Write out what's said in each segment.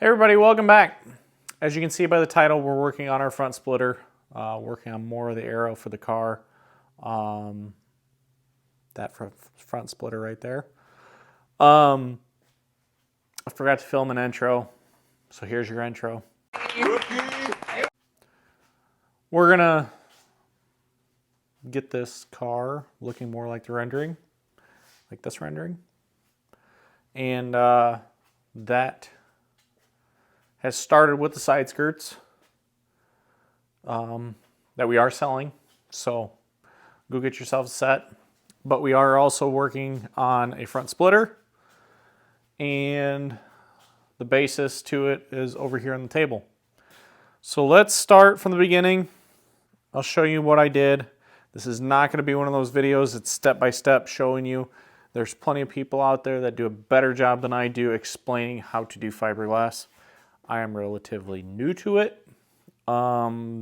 Hey everybody, welcome back. As you can see by the title, we're working on our front splitter, working on more of the Aero for the car. That front splitter right there. I forgot to film an intro, so here's your intro. We're gonna get this car looking more like the rendering, like this rendering. And that has started with the side skirts that we are selling. So go get yourself a set. But we are also working on a front splitter, and the basis to it is over here on the table. So let's start from the beginning. I'll show you what I did. This is not going to be one of those videos. It's step by step showing you. There's plenty of people out there that do a better job than I do explaining how to do fiberglass. I am relatively new to it.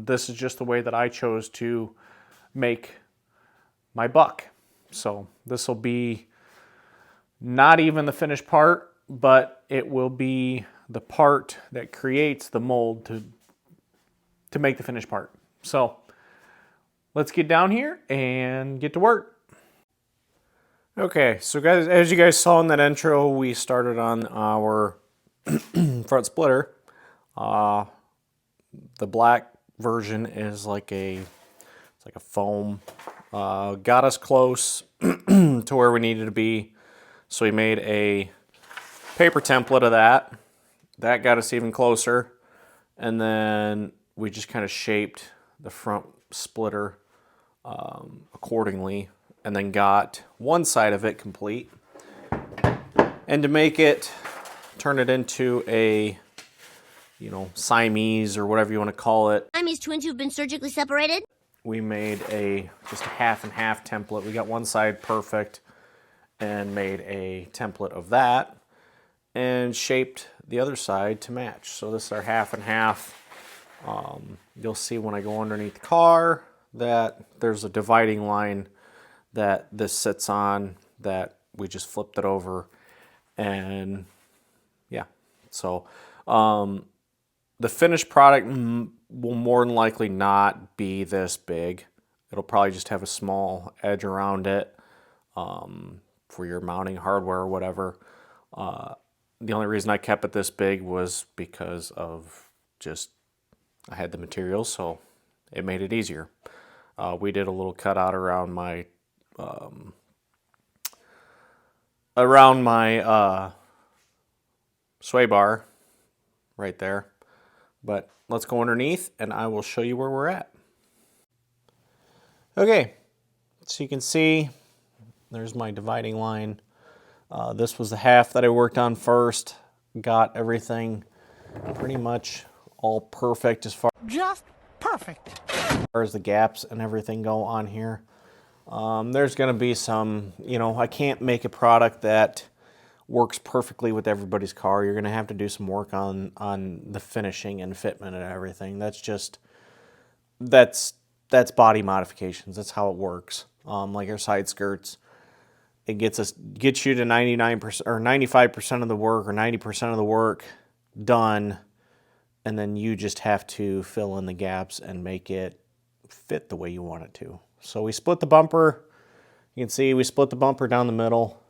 This is just the way that I chose to make my buck. So this will be not even the finished part, but it will be the part that creates the mold to make the finished part. So let's get down here and get to work. Okay, so guys, as you guys saw in that intro, we started on our front splitter. The black version is like it's like a foam. Got us close to where we needed to be, so we made a paper template of that. That got us even closer, and then we just kind of shaped the front splitter accordingly, and then got one side of it complete. And to make it, turn it into a, Siamese or whatever you want to call it. Siamese twins who've been surgically separated? We made just a half and half template. We got one side perfect and made a template of that and shaped the other side to match. So this is our half and half. You'll see when I go underneath the car that there's a dividing line that this sits on that we just flipped it over. And yeah, so the finished product will more than likely not be this big. It'll probably just have a small edge around it for your mounting hardware or whatever. The only reason I kept it this big was because of I had the materials, so it made it easier. We did a little cutout around my sway bar right there. But let's go underneath and I will show you where we're at. Okay, so you can see there's my dividing line. This was the half that I worked on first. Got everything pretty much all perfect as far as the gaps and everything go on here. There's going to be some, I can't make a product that works perfectly with everybody's car. You're going to have to do some work on the finishing and fitment and everything. That's body modifications. That's how it works. Like our side skirts, it gets you to 99% or 95% of the work or 90% of the work done, and then you just have to fill in the gaps and make it fit the way you want it to. So we split the bumper. You can see we split the bumper down the middle.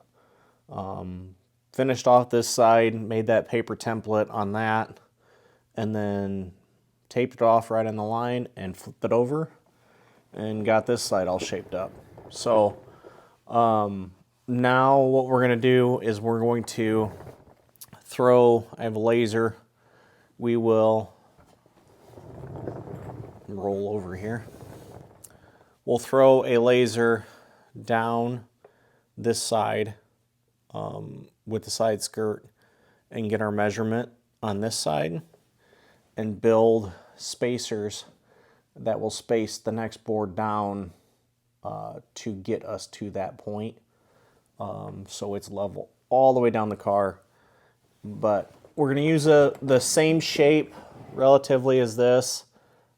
Finished off this side, made that paper template on that, and then taped it off right on the line and flipped it over and got this side all shaped up. So now what we're going to do is we're going to I have a laser. We will roll over here. We'll throw a laser down this side with the side skirt and get our measurement on this side and build spacers that will space the next board down to get us to that point. So it's level all the way down the car. But we're going to use the same shape relatively as this.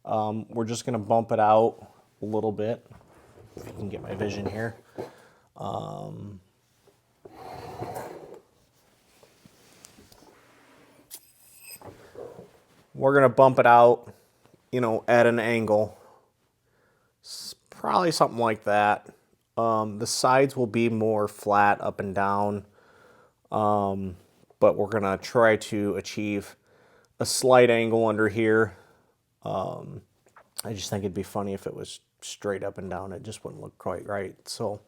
We're just going to bump it out a little bit, if you can get my vision here. we're going to bump it out, you know, at an angle. Probably something like that. The sides will be more flat up and down, but we're going to try to achieve a slight angle under here. I just think it'd be funny if it was straight up and down. It just wouldn't look quite right. So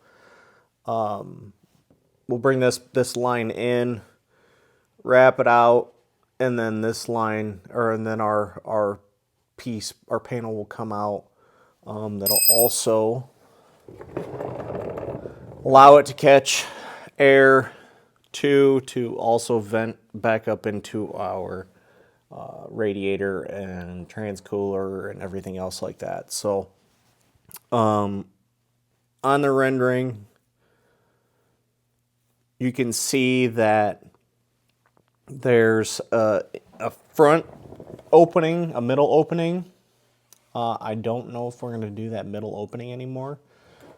we'll bring this line in, wrap it out, and then this line, and then our panel will come out. That'll also allow it to catch air to also vent back up into our radiator and transcooler and everything else like that. So on the rendering, you can see that there's a front opening, a middle opening. I don't know if we're going to do that middle opening anymore.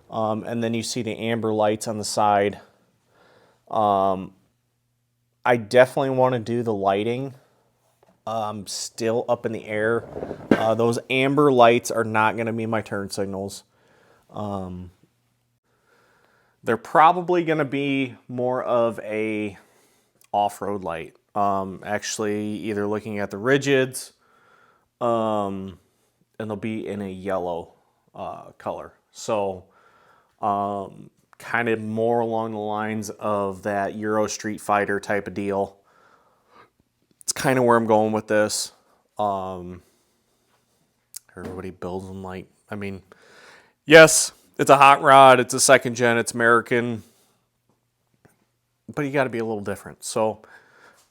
And then you see the amber lights on the side. I definitely want to do the lighting. Still up in the air. Those amber lights are not going to be my turn signals. They're probably going to be more of a off-road light. Actually, either looking at the rigids, and they'll be in a yellow color. So kind of more along the lines of that Euro Street Fighter type of deal. It's kind of where I'm going with this. Everybody builds them like, I mean, yes, it's a hot rod, it's a second gen, it's American, but you got to be a little different. So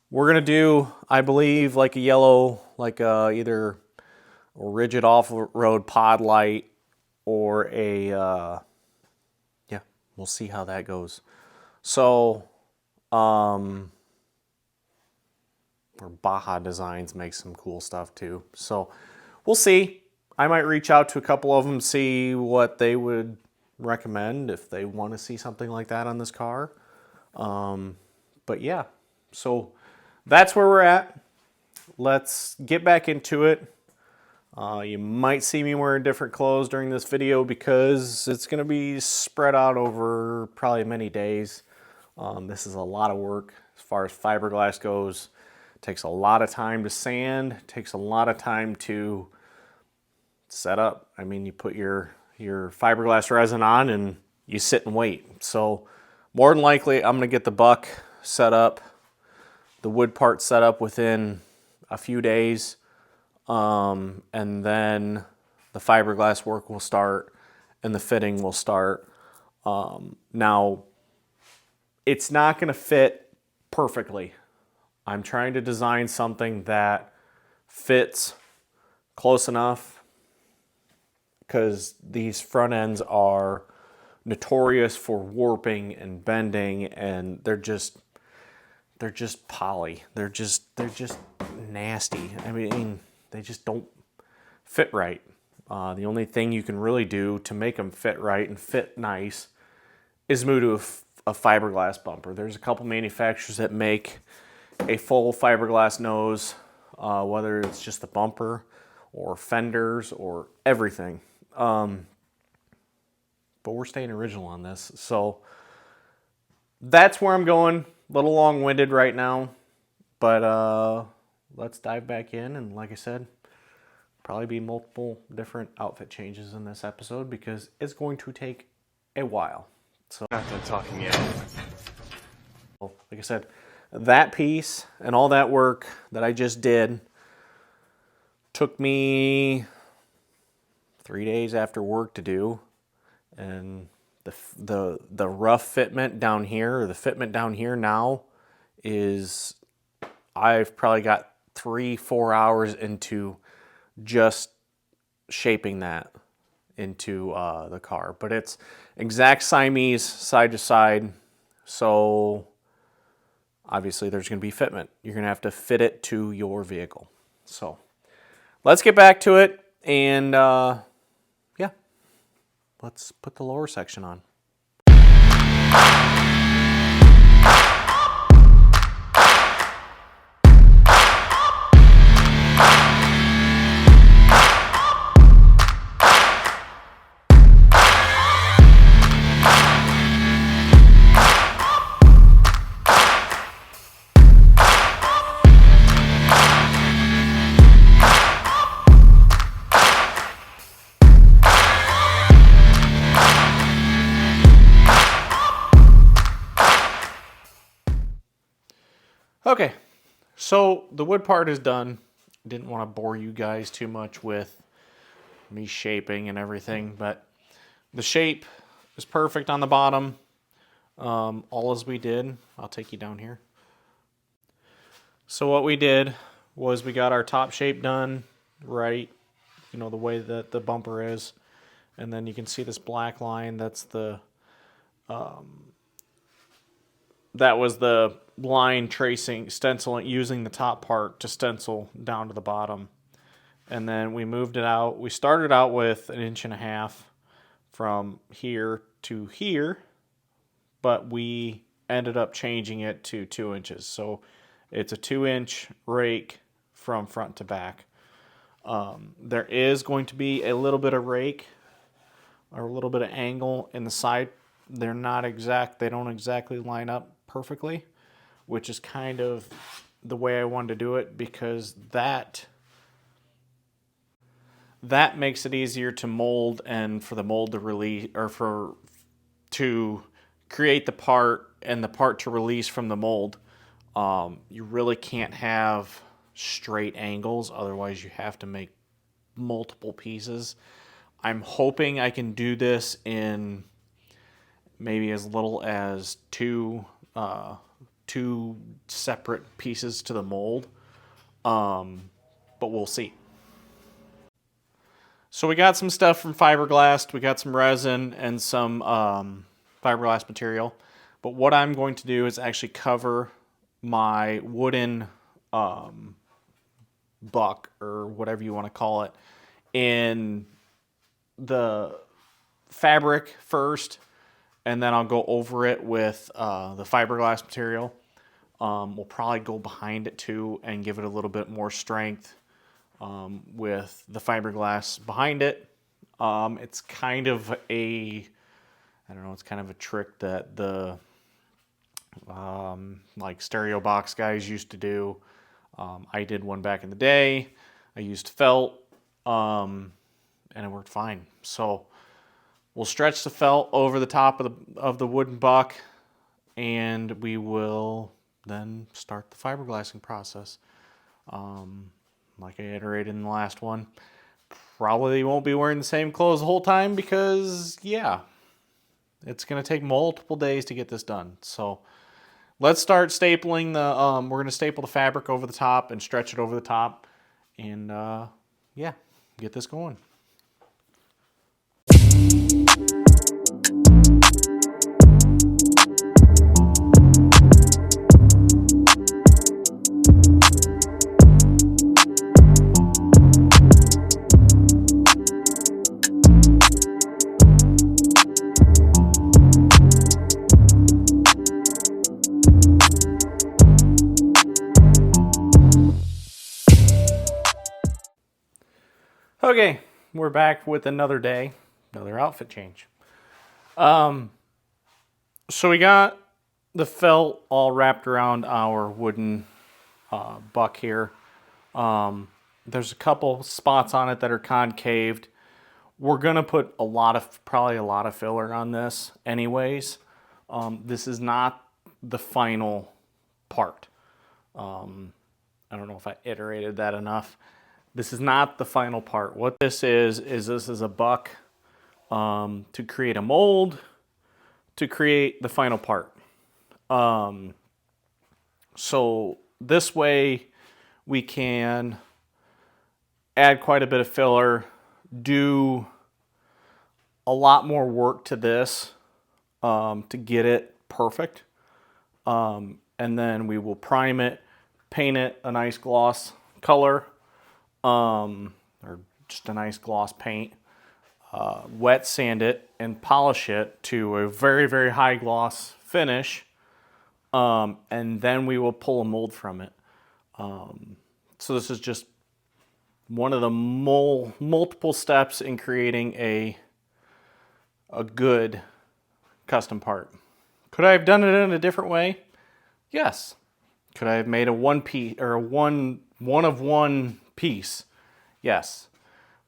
we're going to do, I believe, like a yellow, like either a rigid off-road pod light or a, yeah, we'll see how that goes. So, or Baja Designs makes some cool stuff too. So we'll see. I might reach out to a couple of them, see what they would recommend if they want to see something like that on this car. But yeah, so that's where we're at. Let's get back into it. You might see me wearing different clothes during this video because it's going to be spread out over probably many days. This is a lot of work as far as fiberglass goes. It takes a lot of time to sand. It takes a lot of time to set up. I mean, you put your fiberglass resin on and you sit and wait. So more than likely, I'm going to get the buck set up, the wood part set up within a few days. And then the fiberglass work will start and the fitting will start. Now, it's not going to fit perfectly. I'm trying to design something that fits close enough because these front ends are notorious for warping and bending, and they're just poly. They're just nasty. I mean, they just don't fit right. The only thing you can really do to make them fit right and fit nice is move to a fiberglass bumper. There's a couple manufacturers that make a full fiberglass nose, whether it's just the bumper or fenders or everything. But we're staying original on this. So that's where I'm going. A little long-winded right now, but let's dive back in. And like I said, probably be multiple different outfit changes in this episode because it's going to take a while. So Not done talking yet. like I said, that piece and all that work that I just did took me 3 days after work to do, and the rough fitment down here, or the fitment down here now, is I've probably got 3-4 hours into just shaping that into the car. But it's exact Siamese side to side, so obviously there's going to be fitment. You're going to have to fit it to your vehicle. So let's get back to it, and yeah, let's put the lower section on. So the wood part is done. Didn't want to bore you guys too much with me shaping and everything, but the shape is perfect on the bottom. All as we did, I'll take you down here. So what we did was we got our top shape done right, you know, the way that the bumper is. And then you can see this black line, that's the, that was the line tracing, stenciling, using the top part to stencil down to the bottom. And then we moved it out. We started out with 1.5 inches from here to here, but we ended up changing it to 2 inches. So it's a 2-inch rake from front to back. There is going to be a little bit of rake or a little bit of angle in the side. They're not exact, they don't exactly line up perfectly, which is kind of the way I wanted to do it, because that makes it easier to mold and for the mold to release, or to create the part and the part to release from the mold. You really can't have straight angles, otherwise you have to make multiple pieces. I'm hoping I can do this in maybe as little as two separate pieces to the mold, but we'll see. So we got some stuff from fiberglass, we got some resin and some fiberglass material, but what I'm going to do is actually cover my wooden buck, or whatever you want to call it, in the fabric first, and then I'll go over it with the fiberglass material. We'll probably go behind it too and give it a little bit more strength with the fiberglass behind it. It's kind of a, I don't know, it's kind of a trick that the like stereo box guys used to do. I did one back in the day. I used felt, and it worked fine. So we'll stretch the felt over the top of the wooden buck, and we will then start the fiberglassing process. Like I iterated in the last one, probably won't be wearing the same clothes the whole time, because yeah, it's going to take multiple days to get this done. So let's start stapling the, we're going to staple the fabric over the top and stretch it over the top, and yeah, get this going. Okay, we're back with another day, another outfit change. So we got the felt all wrapped around our wooden buck here. There's a couple spots on it that are concaved. We're gonna put probably a lot of filler on this anyways. This is not the final part. I don't know if I iterated that enough. This is not the final part. What this is this is a buck to create a mold, to create the final part. So this way we can add quite a bit of filler, do a lot more work to this to get it perfect. And then we will prime it, paint it a nice gloss color, or just a nice gloss paint, wet sand it and polish it to a very, very high gloss finish, and then we will pull a mold from it. So this is just one of the multiple steps in creating a good custom part. Could I have done it in a different way? Yes. Could I have made a one piece or one of one piece? Yes.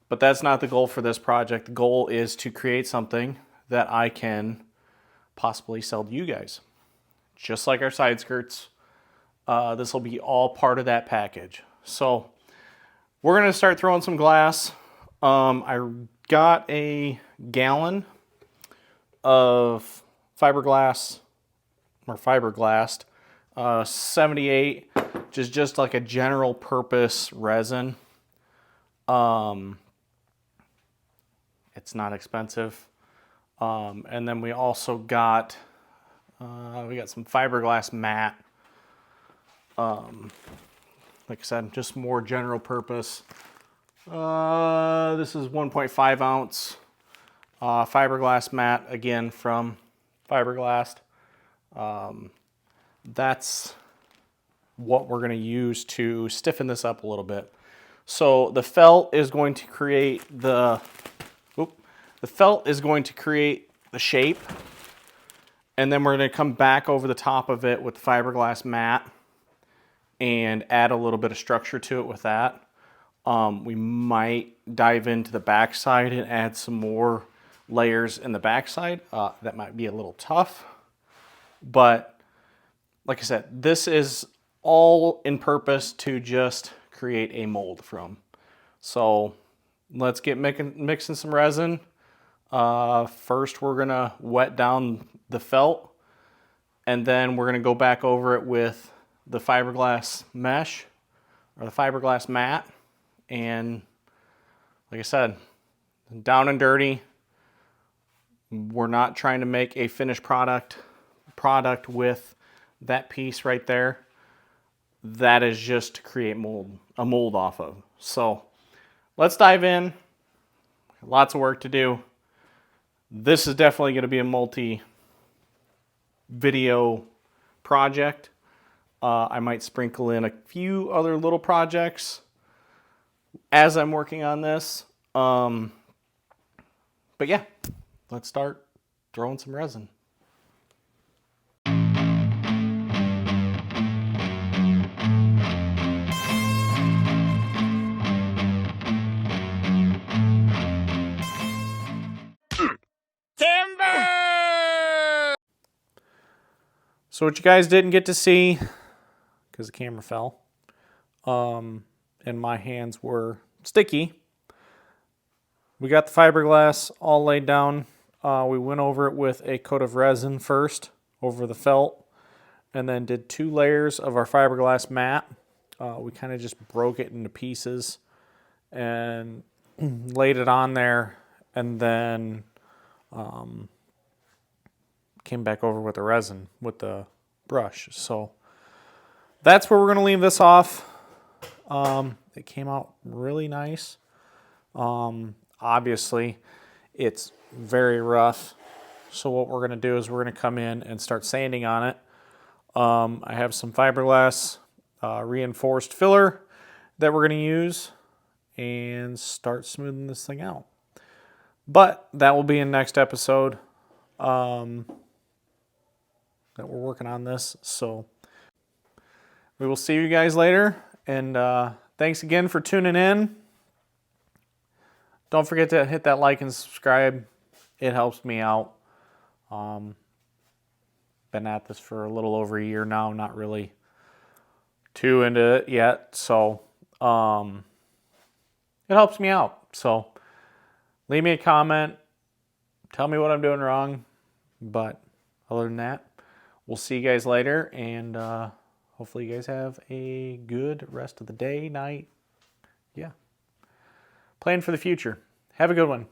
But that's not the goal for this project. The goal is to create something that I can possibly sell to you guys. Just like our side skirts. this will be all part of that package. So we're going to start throwing some glass. I got a gallon of fiberglass, or fiberglassed, 78, which is just like a general purpose resin. It's not expensive. And then we also got, some fiberglass mat. Like I said, just more general purpose. This is 1.5 ounce fiberglass mat, again from Fiberglassed. That's what we're going to use to stiffen this up a little bit. So the felt is going to create the shape, and then we're going to come back over the top of it with the fiberglass mat and add a little bit of structure to it with that. We might dive into the backside and add some more layers in the backside. That might be a little tough, but like I said, this is all in purpose to just create a mold from. So let's get mixing some resin. First we're gonna wet down the felt, and then we're gonna go back over it with the fiberglass mesh, or the fiberglass mat. And like I said, down and dirty. We're not trying to make a finished product with that piece right there. That is just to create a mold off of. So let's dive in. Lots of work to do. This is definitely going to be a multi-video project. I might sprinkle in a few other little projects as I'm working on this. But yeah, let's start throwing some resin. So what you guys didn't get to see, because the camera fell, and my hands were sticky, we got the fiberglass all laid down. We went over it with a coat of resin first over the felt, and then did 2 layers of our fiberglass mat. We kind of just broke it into pieces and laid it on there, and then came back over with the resin with the brush. So that's where we're going to leave this off. It came out really nice. Obviously it's very rough, so what we're going to do is we're going to come in and start sanding on it. I have some fiberglass reinforced filler that we're going to use and start smoothing this thing out. But that will be in next episode that we're working on this. So we will see you guys later, and thanks again for tuning in. Don't forget to hit that like and subscribe. It helps me out. Been at this for a little over a year now, not really too into it yet, so it helps me out. So leave me a comment, tell me what I'm doing wrong, but other than that, we'll see you guys later, and hopefully you guys have a good rest of the day, night. Yeah. Plan for the future. Have a good one.